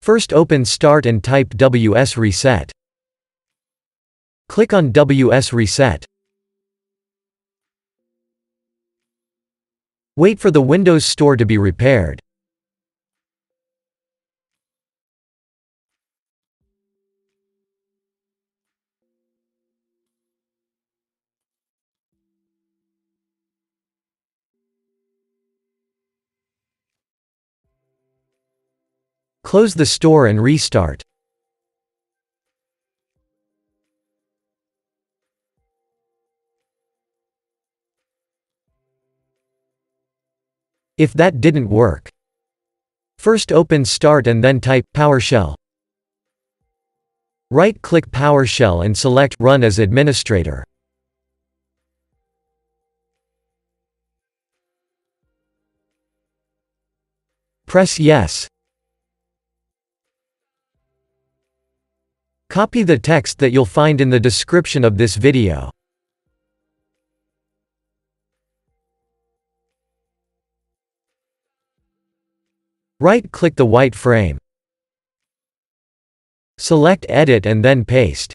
First open Start and type WS Reset. Click on WS Reset. Wait for the Windows Store to be repaired. Close the store and restart. If that didn't work, first open Start and then type PowerShell. Right-click PowerShell and select Run as Administrator. Press Yes. Copy the text that you'll find in the description of this video. Right-click the white frame. Select Edit and then Paste.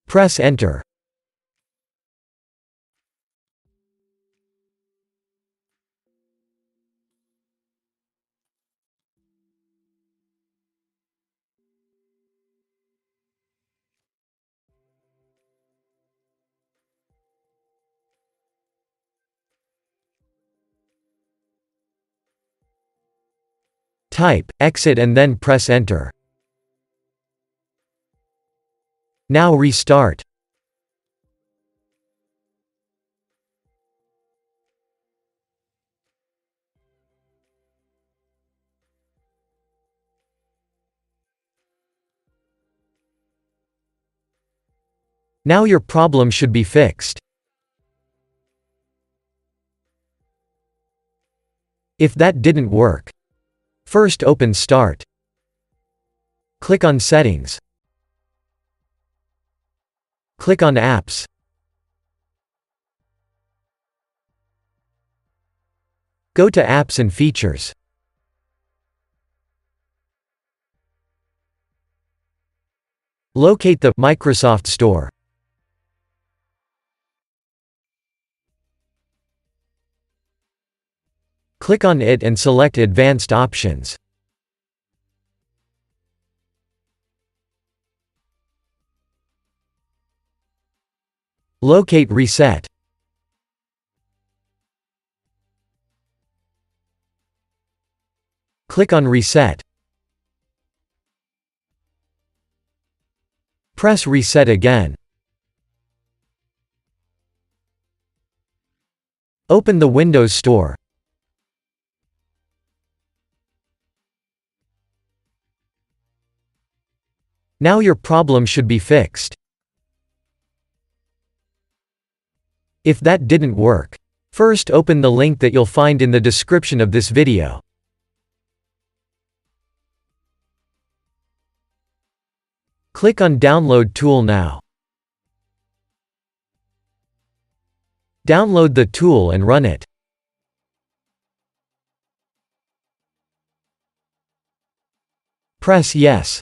Press Enter. Type Exit and then press Enter. Now restart. Now your problem should be fixed. If that didn't work, first open Start. Click on Settings. Click on Apps. Go to Apps and Features. Locate the Microsoft Store. Click on it and select Advanced Options. Locate Reset. Click on Reset. Press Reset again. Open the Windows Store. Now your problem should be fixed. If that didn't work, first open the link that you'll find in the description of this video. Click on Download Tool now. Download the tool and run it. Press Yes.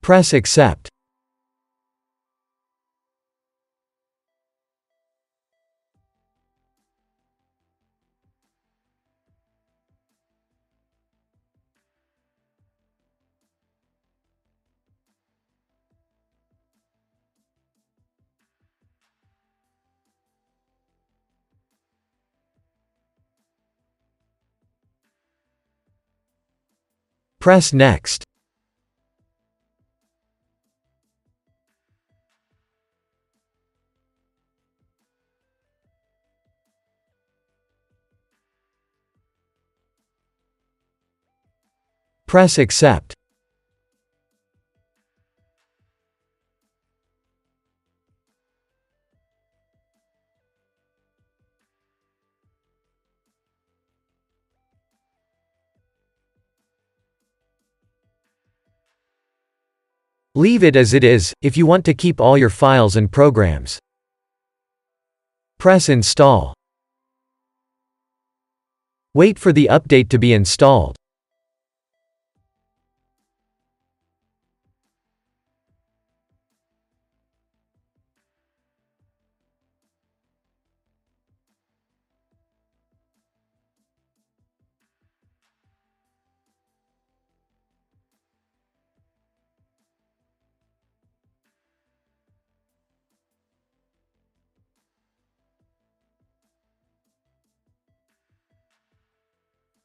Press Accept. Press Next. Press Accept. Leave it as it is, if you want to keep all your files and programs. Press Install. Wait for the update to be installed.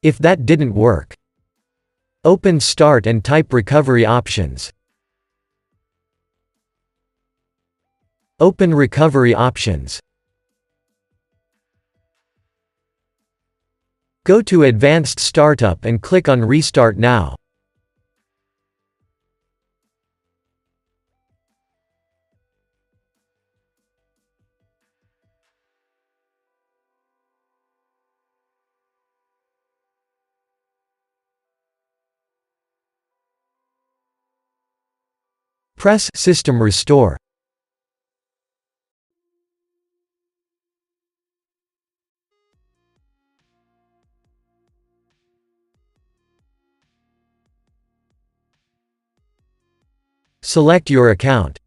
If that didn't work, open Start and type Recovery Options. Open Recovery Options. Go to Advanced Startup and click on Restart Now. Press System Restore. Select your account.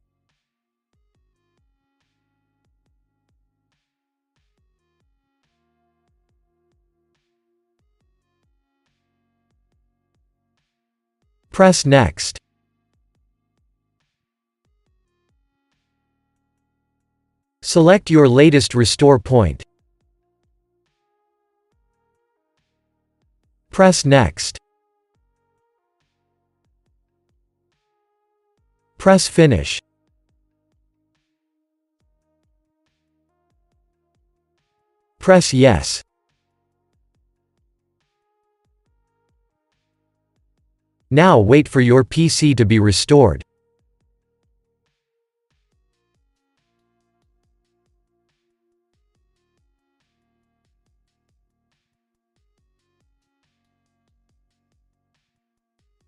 Press Next. Select your latest restore point. Press Next. Press Finish. Press Yes. Now wait for your PC to be restored.